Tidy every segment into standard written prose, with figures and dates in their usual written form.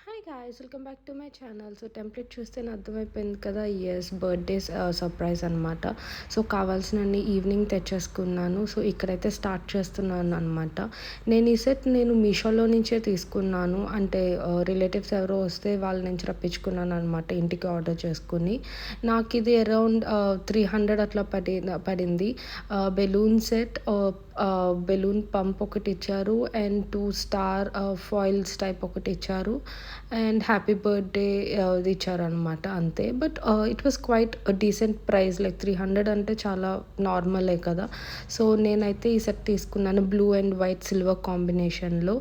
Hi guys, welcome back to my channel. So template చూస్తేనే అర్థమైపోయింది కదా, ఎస్ బర్త్డేస్ సర్ప్రైజ్ అనమాట. సో కావాల్సినన్ని ఈవినింగ్ తెచ్చేసుకున్నాను. సో ఇక్కడైతే స్టార్ట్ చేస్తున్నాను అనమాట. నేను ఈ సెట్ మీషోలో నుంచే తీసుకున్నాను. అంటే రిలేటివ్స్ ఎవరో వస్తే వాళ్ళ నుంచి రప్పించుకున్నాను అనమాట, ఇంటికి ఆర్డర్ చేసుకుని. నాకు ఇది అరౌండ్ 300 అట్లా పడింది. బెలూన్ సెట్, బెలూన్ పంప్ ఒకటి ఇచ్చారు, అండ్ 2 స్టార్ ఫాయిల్స్ టైప్ ఒకటి ఇచ్చారు, అండ్ హ్యాపీ బర్త్డే ఇది ఇచ్చారనమాట, అంతే. But it was quite decent price, like 300 అంటే చాలా నార్మలే కదా. సో నేనైతే ఈ సెట్ తీసుకున్నాను బ్లూ అండ్ వైట్ సిల్వర్ కాంబినేషన్లో.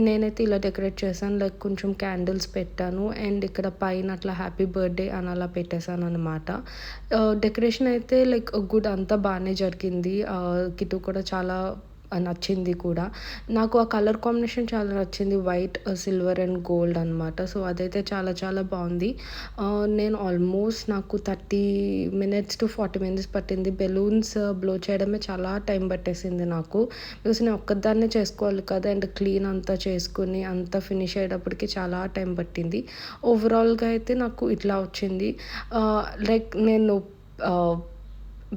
నేనైతే ఇలా డెకరేట్ చేశాను, లైక్ కొంచెం క్యాండిల్స్ పెట్టాను, అండ్ ఇక్కడ పైన అట్లా హ్యాపీ బర్త్డే అని అలా పెట్టేశాను అనమాట. డెకరేషన్ అయితే లైక్ గుడ్, అంతా బాగానే జరిగింది. కిట్టు కూడా చాలా నచ్చింది కూడా. నాకు ఆ కలర్ కాంబినేషన్ చాలా నచ్చింది, వైట్ సిల్వర్ అండ్ గోల్డ్ అనమాట. సో అదైతే చాలా చాలా బాగుంది. నేను ఆల్మోస్ట్ నాకు 30 minutes to 40 minutes పట్టింది. బెలూన్స్ బ్లో చేయడమే చాలా టైం పట్టేసింది నాకు, బికాస్ నేను ఒక్కదాన్నే చేసుకోవాలి కదా, అండ్ క్లీన్ అంతా చేసుకుని అంతా ఫినిష్ అయ్యేటప్పటికి చాలా టైం పట్టింది. ఓవరాల్గా అయితే నాకు ఇట్లా వచ్చింది. లైక్ నేను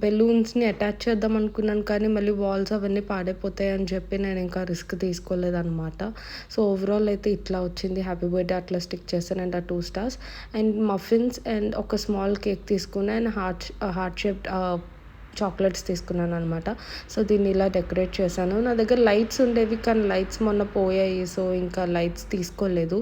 బెలూన్స్ని అటాచ్ చేద్దాం అనుకున్నాను, కానీ మళ్ళీ వాల్స్ అవన్నీ పాడైపోతాయి అని చెప్పి నేను ఇంకా రిస్క్ తీసుకోలేదన్నమాట. సో ఓవరాల్ అయితే ఇట్లా వచ్చింది. హ్యాపీ బర్త్డే అట్లా స్టిక్ చేశాను, and 2 stars and muffins and ఒక స్మాల్ కేక్ తీసుకున్నాను, అండ్ హార్ట్ షేప్డ్ చాక్లెట్స్ తీసుకున్నాను అనమాట. సో దీన్ని ఇలా డెకరేట్ చేశాను. నా దగ్గర లైట్స్ ఉండేవి, కానీ లైట్స్ మొన్న పోయాయి, సో ఇంకా లైట్స్ తీసుకోలేదు.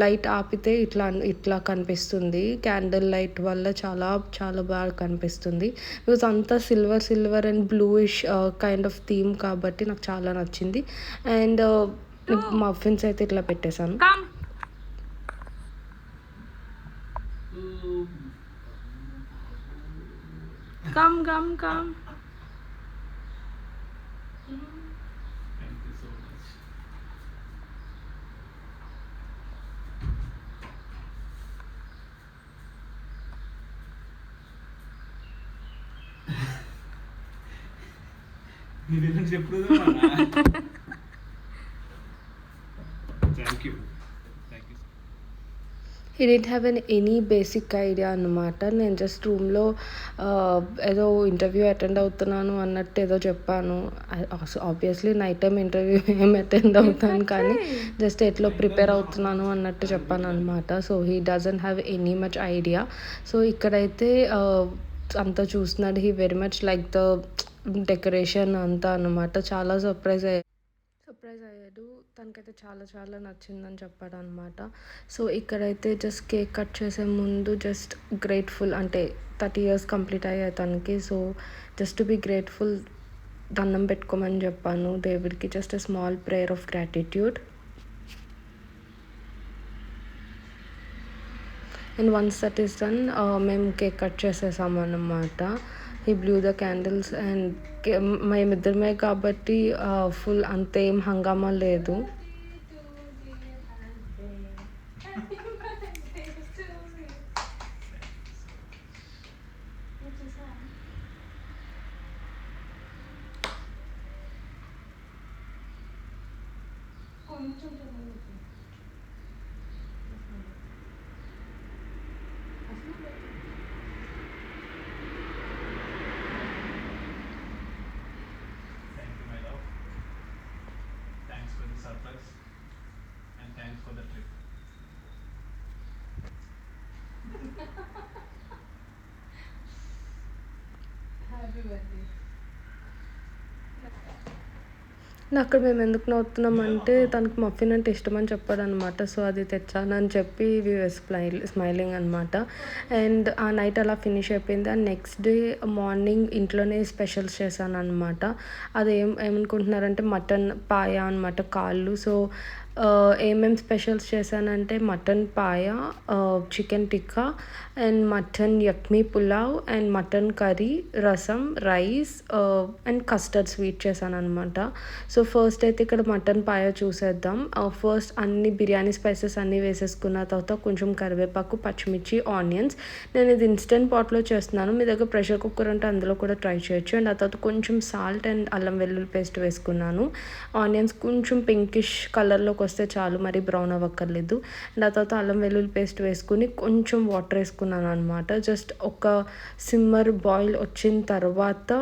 లైట్ ఆపితే ఇట్లా ఇట్లా కనిపిస్తుంది. క్యాండిల్ లైట్ వల్ల చాలా చాలా బాగా కనిపిస్తుంది, బికాజ్ అంతా silver silver and bluish kind of theme కాబట్టి నాకు చాలా నచ్చింది. అండ్ మఫిన్స్ అయితే ఇట్లా పెట్టేశాను. Come. ఎప్పుడు thank you. He didn't have any basic idea అనమాట. నేను జస్ట్ రూమ్లో ఏదో ఇంటర్వ్యూ అటెండ్ అవుతున్నాను అన్నట్టు ఏదో చెప్పాను. ఆబ్వియస్లీ నైట్ టైం ఇంటర్వ్యూ ఏం అటెండ్ అవుతాను, కానీ జస్ట్ ఎట్లా ప్రిపేర్ అవుతున్నాను అన్నట్టు చెప్పాను అనమాట. So he doesn't have any much idea. So ఇక్కడైతే అంతా చూస్తున్నాడు. He very much like the decoration అంతా అనమాట. చాలా సర్ప్రైజ్ అయ్యాడు. తనకైతే చాలా చాలా నచ్చిందని చెప్పాడు అనమాట. సో ఇక్కడైతే జస్ట్ కేక్ కట్ చేసే ముందు జస్ట్ గ్రేట్ఫుల్, అంటే 30 years కంప్లీట్ అయ్యాయి తనకి. So just to be grateful దండం పెట్టుకోమని చెప్పాను దేవుడికి, just a small prayer of gratitude. And once that is done, మేము కేక్ కట్ చేసేసాము అన్నమాట. He blew the candles, and మేమిద్దరమే కాబట్టి ఫుల్ అంతేం హంగామా లేదు. Surprise and thanks for the trip. Happy birthday. అక్కడ మేము ఎందుకు నవ్వుతున్నామంటే తనకు మఫిన్ అంటే ఇష్టం అని చెప్పాడు అనమాట. సో అది తెచ్చానని చెప్పి వి స్మైలింగ్ అనమాట. అండ్ ఆ నైట్ అలా ఫినిష్ అయిపోయింది. అండ్ నెక్స్ట్ డే మార్నింగ్ ఇంట్లోనే స్పెషల్స్ చేశాను అనమాట. అది ఏమనుకుంటున్నారంటే మటన్ పాయ అనమాట, కాళ్ళు. సో ఏమేమి స్పెషల్స్ చేశానంటే mutton paya, chicken tikka, and mutton yakhni pulao, and mutton curry, rasam, rice, and custard sweet చేశాను అనమాట. సో ఫస్ట్ అయితే ఇక్కడ మటన్ పాయ చూసేద్దాం. ఫస్ట్ అన్ని బిర్యానీ స్పైసెస్ అన్నీ వేసేసుకున్న తర్వాత కొంచెం కరివేపాకు, పచ్చిమిర్చి, ఆనియన్స్. నేను ఇది ఇన్స్టెంట్ పాట్లో చేస్తున్నాను, మీ దగ్గర ప్రెషర్ కుక్కర్ అంటే అందులో కూడా ట్రై చేయొచ్చు. అండ్ ఆ తర్వాత కొంచెం సాల్ట్ అండ్ అల్లం వెల్లుల్లి పేస్ట్ వేసుకున్నాను. ఆనియన్స్ కొంచెం పింకిష్ కలర్లోకి వస్తే చాలు, మరి బ్రౌన్ అవ్వక్కర్లేదు. అండ్ ఆ తర్వాత అల్లం వెల్లుల్లి పేస్ట్ వేసుకుని కొంచెం వాటర్ వేసుకున్నాను అనమాట. జస్ట్ ఒక సిమ్మర్ బాయిల్ వచ్చిన తర్వాత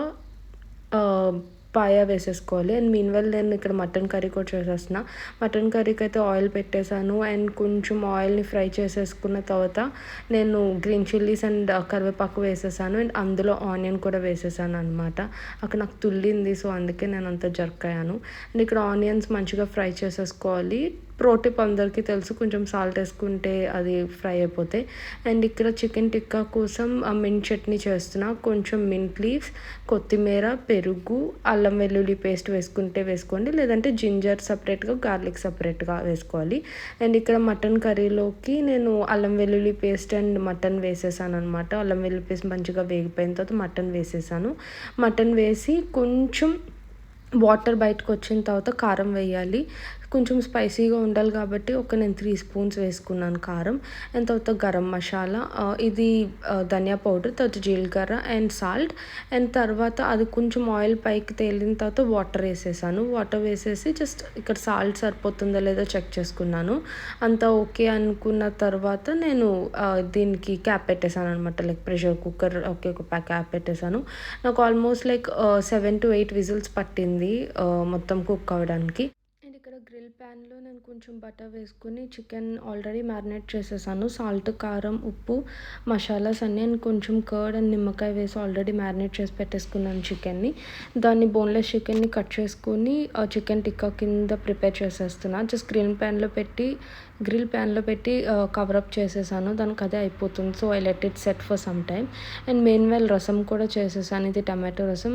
పాయ వేసేసుకోవాలి. అండ్ మీన్వెల్ నేను ఇక్కడ మటన్ కర్రీ కూడా చేసేస్తున్నా. మటన్ కర్రీకి అయితే ఆయిల్ పెట్టేశాను అండ్ కొంచెం ఆయిల్ని ఫ్రై చేసేసుకున్న తర్వాత నేను గ్రీన్ చిల్లీస్ అండ్ కరివేపాకు వేసేసాను అండ్ అందులో ఆనియన్ కూడా వేసేసాను అనమాట. అక్కడ నాకు తుల్లింది, సో అందుకే నేను అంత జర్కయ్యాను. అండ్ ఇక్కడ ఆనియన్స్ మంచిగా ఫ్రై చేసేసుకోవాలి. ప్రోటీప్ అందరికీ తెలుసు, కొంచెం సాల్ట్ వేసుకుంటే అది ఫ్రై అయిపోతాయి. అండ్ ఇక్కడ చికెన్ టిక్కా కోసం మింట్ చట్నీ చేస్తున్నా. కొంచెం మింట్ లీవ్స్, కొత్తిమీర, పెరుగు, అల్లం వెల్లుల్లి పేస్ట్ వేసుకుంటే వేసుకోండి, లేదంటే జింజర్ సపరేట్గా, గార్లిక్ సపరేట్గా వేసుకోవాలి. అండ్ ఇక్కడ మటన్ కర్రీలోకి నేను అల్లం వెల్లుల్లి పేస్ట్ అండ్ మటన్ వేసేసాను అనమాట. అల్లం వెల్లుల్లి పేస్ట్ మంచిగా వేగిపోయిన తర్వాత మటన్ వేసేసాను. మటన్ వేసి కొంచెం వాటర్ బయటకు వచ్చిన తర్వాత కారం వేయాలి. కొంచెం స్పైసీగా ఉండాలి కాబట్టి నేను 3 స్పూన్స్ వేసుకున్నాను కారం. అండ్ తర్వాత గరం మసాలా, ఇది ధనియా పౌడర్, తర్వాత జీలకర్ర అండ్ సాల్ట్. అండ్ తర్వాత అది కొంచెం ఆయిల్ పైకి తేలిన తర్వాత వాటర్ వేసేసాను. వాటర్ వేసేసి జస్ట్ ఇక్కడ సాల్ట్ సరిపోతుందో లేదో చెక్ చేసుకున్నాను. అంతా ఓకే అనుకున్న తర్వాత నేను దీనికి క్యాప్ పెట్టేశాను అనమాట. లైక్ ప్రెషర్ కుక్కర్ ఒక క్యాప్ పెట్టేశాను. నాకు ఆల్మోస్ట్ 7 to 8 విజిల్స్ పట్టింది మొత్తం కుక్ అవ్వడానికి. అండ్ ఇక్కడ గ్రిల్ ప్యాన్లో నేను కొంచెం బటర్ వేసుకుని చికెన్ ఆల్రెడీ మ్యారినేట్ చేసేసాను. సాల్ట్, కారం, ఉప్పు, మసాలాస్ అన్నీ అండ్ కొంచెం కర్డ్ అండ్ నిమ్మకాయ వేసి ఆల్రెడీ మ్యారినేట్ చేసి పెట్టేసుకున్నాను చికెన్ని. దాన్ని బోన్లెస్ చికెన్ని కట్ చేసుకొని చికెన్ టిక్కా కింద ప్రిపేర్ చేసేస్తున్నా. జస్ట్ గ్రిల్ ప్యాన్లో పెట్టి కవరప్ చేసేసాను. దానికి అదే అయిపోతుంది. So I let it set for some time. And meanwhile rasam కూడా చేసేసాను. ఇది టమాటో రసం.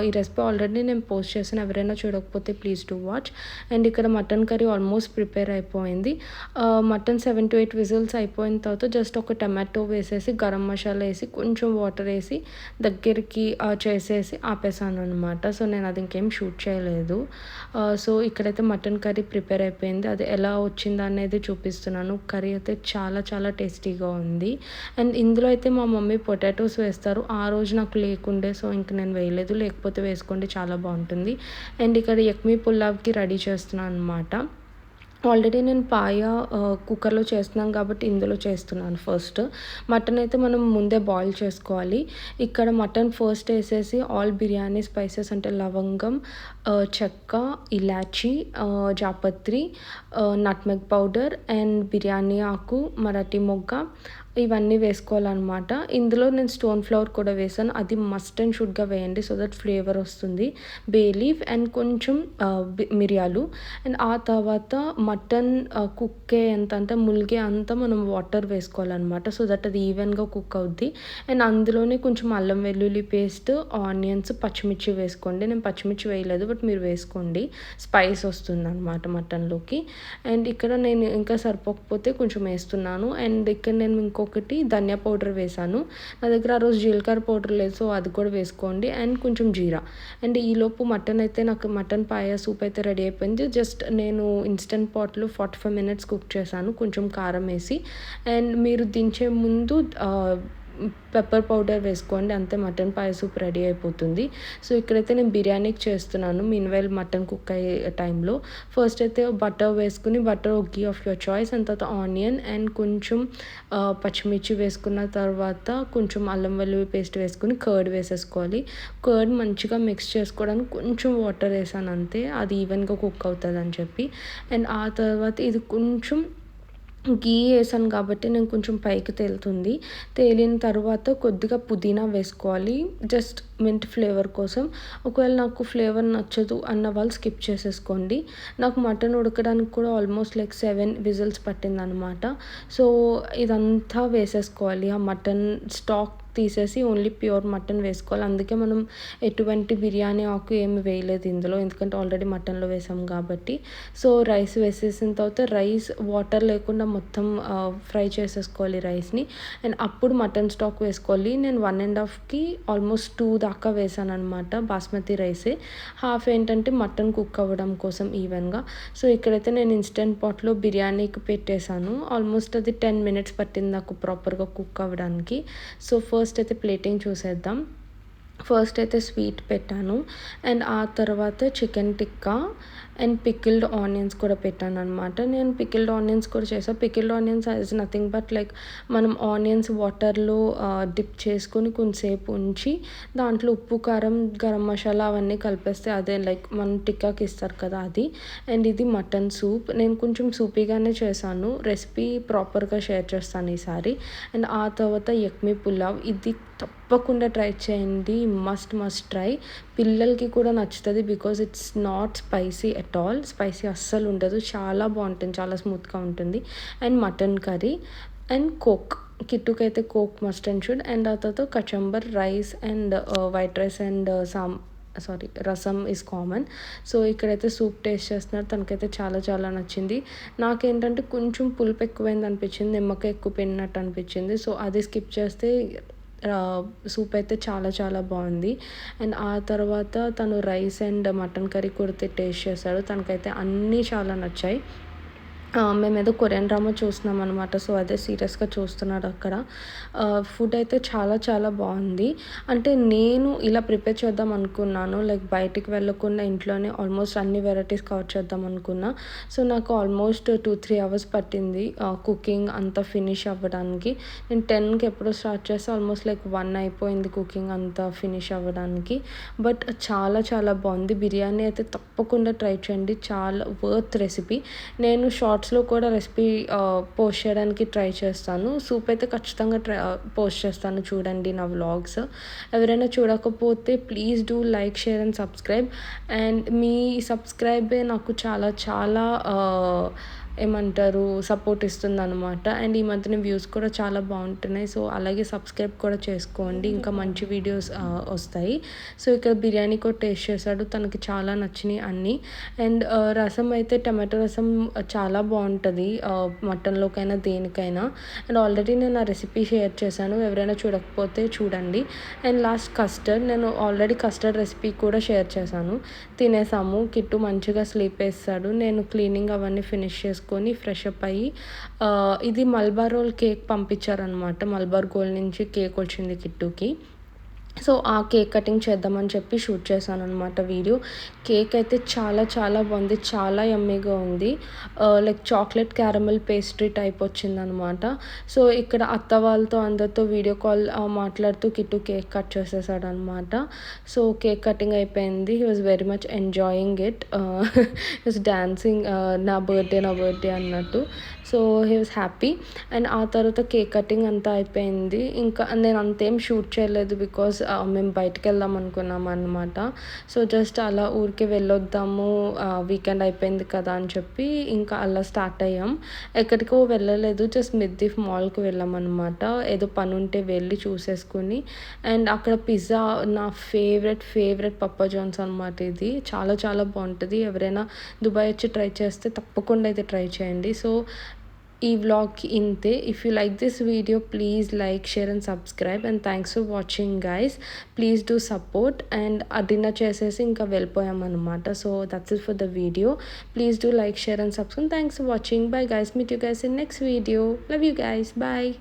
ఈ రెసిపీ ఆల్రెడీ నేను పోస్ట్ చేసాను, ఎవరైనా చూడకపోతే ప్లీజ్ డు వాచ్. అండ్ ఇక్కడ మటన్ కర్రీ ఆల్మోస్ట్ ప్రిపేర్ అయిపోయింది. మటన్ 7 to 8 విజిల్స్ అయిపోయిన తర్వాత జస్ట్ ఒక టమాటో వేసేసి, గరం మసాలా వేసి, కొంచెం వాటర్ వేసి దగ్గరికి చేసేసి ఆపేసాను అనమాట. సో నేను అది ఇంకేం షూట్ చేయలేదు. సో ఇక్కడైతే మటన్ కర్రీ ప్రిపేర్ అయిపోయింది. అది ఎలా వచ్చింది అనేది చూపిస్తున్నాను. కర్రీ అయితే చాలా చాలా టేస్టీగా ఉంది. అండ్ ఇందులో అయితే మా మమ్మీ పొటాటోస్ వేస్తారు. ఆ రోజు నాకు లేకుండే, సో ఇంక నేను వేయలేదు. లేకపోతే వేసుకోండి, చాలా బాగుంటుంది. అండ్ ఇక్కడ యక్మీ పులావ్కి రెడీ చేస్తున్నాను అనమాట. ఆల్రెడీ నేను పాయ కుక్కర్లో చేస్తున్నాను కాబట్టి ఇందులో చేస్తున్నాను. ఫస్ట్ మటన్ అయితే మనం ముందే బాయిల్ చేసుకోవాలి. ఇక్కడ మటన్ ఫస్ట్ వేసేసి ఆల్ బిర్యానీ స్పైసెస్ అంటే లవంగం, చెక్క, ఇలాచీ, జాపత్రి, నట్మెగ్ పౌడర్ అండ్ బిర్యానీ ఆకు, మరాఠీ మొగ్గ, ఇవన్నీ వేసుకోవాలన్నమాట. ఇందులో నేను స్టోన్ ఫ్లవర్ కూడా వేసాను. అది మస్ట్ అండ్ షుడ్గా వేయండి, సో దట్ ఫ్లేవర్ వస్తుంది. బే లీఫ్ అండ్ కొంచెం మిరియాలు. అండ్ ఆ తర్వాత మటన్ కుక్కే అంతా ములిగే అంతా మనం వాటర్ వేసుకోవాలన్నమాట, సో దట్ అది ఈవెన్గా కుక్ అవుద్ది. అండ్ అందులోనే కొంచెం అల్లం వెల్లుల్లి పేస్ట్, ఆనియన్స్, పచ్చిమిర్చి వేసుకోండి. నేను పచ్చిమిర్చి వేయలేదు, బట్ మీరు వేసుకోండి, స్పైస్ వస్తుంది అనమాట మటన్లోకి. అండ్ ఇక్కడ నేను ఇంకా సరిపోకపోతే కొంచెం వేస్తున్నాను. అండ్ ఇక్కడ నేను ఇంకొకటి ధనియా పౌడర్ వేసాను. నా దగ్గర ఆ రోజు జీలకర్ర పౌడర్ లేదు, సో అది కూడా వేసుకోండి. అండ్ కొంచెం జీరా. అండ్ ఈలోపు నాకు మటన్ పాయ సూప్ అయితే రెడీ అయిపోయింది. జస్ట్ నేను ఇన్స్టెంట్ పాట్లో 45 minutes కుక్ చేశాను, కొంచెం కారం వేసి. అండ్ మీరు దించే ముందు పెప్పర్ పౌడర్ వేసుకోండి, అంతే, మటన్ పాయ సూప్ రెడీ అయిపోతుంది. సో ఇక్కడైతే నేను బిర్యానీకి చేస్తున్నాను. మీన్వైల్ మటన్ కుక్ అయ్యే టైంలో ఫస్ట్ అయితే బటర్ వేసుకుని, butter ghee of your choice, and తర్వాత ఆనియన్ అండ్ కొంచెం పచ్చిమిర్చి వేసుకున్న తర్వాత కొంచెం అల్లం వెల్లుల్లి పేస్ట్ వేసుకుని కర్డ్ వేసేసుకోవాలి. కర్డ్ మంచిగా మిక్స్ చేసుకోవడానికి కొంచెం వాటర్ వేసాను అంతే, అది ఈవెన్గా కుక్ అవుతుంది అని చెప్పి. అండ్ ఆ తర్వాత ఇది కొంచెం గీ వేసాను కాబట్టి నేను కొంచెం పైకి తేలుతుంది. తేలిన తర్వాత కొద్దిగా పుదీనా వేసుకోవాలి, జస్ట్ మింట్ ఫ్లేవర్ కోసం. ఒకవేళ నాకు ఫ్లేవర్ నచ్చదు అన్న వాళ్ళు స్కిప్ చేసేసుకోండి. నాకు మటన్ ఉడకడానికి కూడా ఆల్మోస్ట్ 7 విజిల్స్ పట్టిందనమాట. సో ఇదంతా వేసేసుకోవాలి. ఆ మటన్ స్టాక్ తీసేసి ఓన్లీ ప్యూర్ మటన్ వేసుకోవాలి. అందుకే మనం ఎటువంటి బిర్యానీ ఆకు ఏమి వేయలేదు ఇందులో, ఎందుకంటే ఆల్రెడీ మటన్లో వేసాం కాబట్టి. సో రైస్ వేసేసిన తర్వాత రైస్ వాటర్ లేకుండా మొత్తం ఫ్రై చేసేసుకోవాలి రైస్ని. అండ్ అప్పుడు మటన్ స్టాక్ వేసుకోవాలి. నేను 1.5కి ఆల్మోస్ట్ 2 దాకా వేసాను అనమాట, బాస్మతి రైసే. హాఫ్ ఏంటంటే మటన్ కుక్ అవ్వడం కోసం ఈవెన్గా. సో ఇక్కడైతే నేను ఇన్స్టెంట్ పాట్లో బిర్యానీకి పెట్టేశాను. ఆల్మోస్ట్ అది 10 minutes పట్టింది నాకు ప్రాపర్గా కుక్ అవ్వడానికి. సో ఫస్ట్ అయితే ప్లేటింగ్ చూసేద్దాం. ఫస్ట్ అయితే స్వీట్ పెట్టాను. అండ్ ఆ తర్వాత chicken tikka and pickled onions కూడా పెట్టాను అనమాట. నేను పికిల్డ్ ఆనియన్స్ కూడా చేసాను. Pickled onions is nothing but like మనం ఆనియన్స్ వాటర్లో డిప్ చేసుకొని కొంచెంసేపు ఉంచి దాంట్లో ఉప్పు, కారం, గరం మసాలా అవన్నీ కలిపేస్తే అదే లైక్ మనం టిక్కాకి ఇస్తారు కదా అది. అండ్ ఇది మటన్ సూప్. నేను కొంచెం సూపీగానే చేశాను. రెసిపీ ప్రాపర్గా షేర్ చేస్తాను ఈసారి. అండ్ ఆ తర్వాత యక్మీ పులావ్. ఇది తప్పకుండా ట్రై చేయండి. Must try. పిల్లలకి కూడా నచ్చుతుంది because it's not spicy at all. Spicy అస్సలు ఉండదు. చాలా బాగుంటుంది. చాలా స్మూత్గా ఉంటుంది. And mutton curry and coke. కిట్టుకి అయితే coke must and should. And ఆ తర్వాత kachumber, rice and white rice and rasam is common. So ఇక్కడైతే సూప్ టేస్ట్ చేస్తున్నారు. తనకైతే చాలా నచ్చింది. నాకేంటంటే కొంచెం పులుపు ఎక్కువైంది అనిపించింది. నిమ్మకాయ ఎక్కువ పిండినట్టు అనిపించింది. సో అది స్కిప్ చేస్తే సూప్ అయితే చాలా బాగుంది. అండ్ ఆ తర్వాత తను రైస్ అండ్ మటన్ కర్రీ కూడా టేస్ట్ చేశాడు. తనకైతే అన్నీ చాలా నచ్చాయి. మేమేదో కొరియన్ డ్రామా చూస్తున్నాం అనమాట. సో అదే సీరియస్గా చూస్తున్నాడు అక్కడ. ఫుడ్ అయితే చాలా బాగుంది. అంటే నేను ఇలా ప్రిపేర్ చేద్దాం అనుకున్నాను. లైక్ బయటికి వెళ్ళకుండా ఇంట్లోనే ఆల్మోస్ట్ అన్ని వెరైటీస్ కవర్ చేద్దాం అనుకున్నా. సో నాకు ఆల్మోస్ట్ 2-3 అవర్స్ పట్టింది కుకింగ్ అంతా ఫినిష్ అవ్వడానికి. నేను 10కి ఎప్పుడో స్టార్ట్ చేస్తే ఆల్మోస్ట్ లైక్ 1 అయిపోయింది కుకింగ్ అంతా ఫినిష్ అవ్వడానికి. బట్ చాలా బాగుంది. బిర్యానీ అయితే తప్పకుండా ట్రై చేయండి. చాలా వర్త్ రెసిపీ. నేను షార్ట్స్లో కూడా రెసిపీ పోస్ట్ చేయడానికి ట్రై చేస్తాను. సూప్ అయితే ఖచ్చితంగా పోస్ట్ చేస్తాను. చూడండి నా వ్లాగ్స్. ఎవరైనా చూడకపోతే please do like, share and subscribe. And మీ సబ్స్క్రైబే నాకు చాలా ఏమంటారు సపోర్ట్ ఇస్తుందన్నమాట. అండ్ ఈ మధ్యన వ్యూస్ కూడా చాలా బాగుంటున్నాయి. సో అలాగే సబ్స్క్రైబ్ కూడా చేసుకోండి. ఇంకా మంచి వీడియోస్ వస్తాయి. సో ఇక్కడ బిర్యానీ కూడా టేస్ట్ చేశాడు. తనకి చాలా నచ్చినాయి అన్నీ. అండ్ రసం అయితే టమాటో రసం చాలా బాగుంటుంది మటన్లోకైనా దేనికైనా. అండ్ ఆల్రెడీ నేను ఆ రెసిపీ షేర్ చేశాను. ఎవరైనా చూడకపోతే చూడండి. And last custard. నేను ఆల్రెడీ కస్టర్డ్ రెసిపీ కూడా షేర్ చేశాను. తినేసాము. కిట్టు మంచిగా స్లీప్ వేస్తాడు. నేను క్లీనింగ్ అవన్నీ ఫినిష్ చేసుకొని ఫ్రెష్ అప్ అయ్యి ఇది మల్బార్ రోల్ కేక్ పంపించారనమాట. మల్బార్ గోల్డ్ నుంచి కేక్ వచ్చింది కిట్టుకి. సో ఆ కేక్ కటింగ్ చేద్దామని చెప్పి షూట్ చేశాను అనమాట వీడియో. కేక్ అయితే చాలా బాగుంది. చాలా యమ్మీగా ఉంది. Like chocolate caramel pastry type వచ్చిందనమాట. సో ఇక్కడ అత్త వాళ్ళతో అందరితో వీడియో కాల్ మాట్లాడుతూ కిట్టు కేక్ కట్ చేసేసాడు అనమాట. సో కేక్ కటింగ్ అయిపోయింది. He was very much enjoying it. He was dancing నా బర్త్డే అన్నట్టు. So he was happy. And ఆ తర్వాత కేక్ కటింగ్ అంతా అయిపోయింది. ఇంకా నేను అంతేం షూట్ చేయలేదు బికాజ్ మేము బయటకు వెళ్దాం అనుకున్నాం అనమాట. సో జస్ట్ అలా ఊరికే వెళ్ళొద్దాము, వీకెండ్ అయిపోయింది కదా అని చెప్పి ఇంకా అలా స్టార్ట్ అయ్యాం. ఎక్కడికో వెళ్ళలేదు. జస్ట్ మిద్దీఫ్ మాల్కి వెళ్ళాం అనమాట. ఏదో పని ఉంటే వెళ్ళి చూసేసుకుని. అండ్ అక్కడ పిజ్జా నా ఫేవరెట్ పప్పా జాన్స్ అనమాట. ఇది చాలా బాగుంటుంది. ఎవరైనా దుబాయ్ వచ్చి ట్రై చేస్తే తప్పకుండా అయితే ట్రై చేయండి. సో ఈ వ్లాగ్కి ఇంతే. If you like this video please like, share and subscribe. And thanks for watching guys. Please do support. And dinner చేసేసి ఇంకా వెళ్ళిపోయాం అనమాట. So that's it for the video. Please do like, share and subscribe. Thanks for watching. Bye guys. Meet you guys in next video. Love you guys. Bye.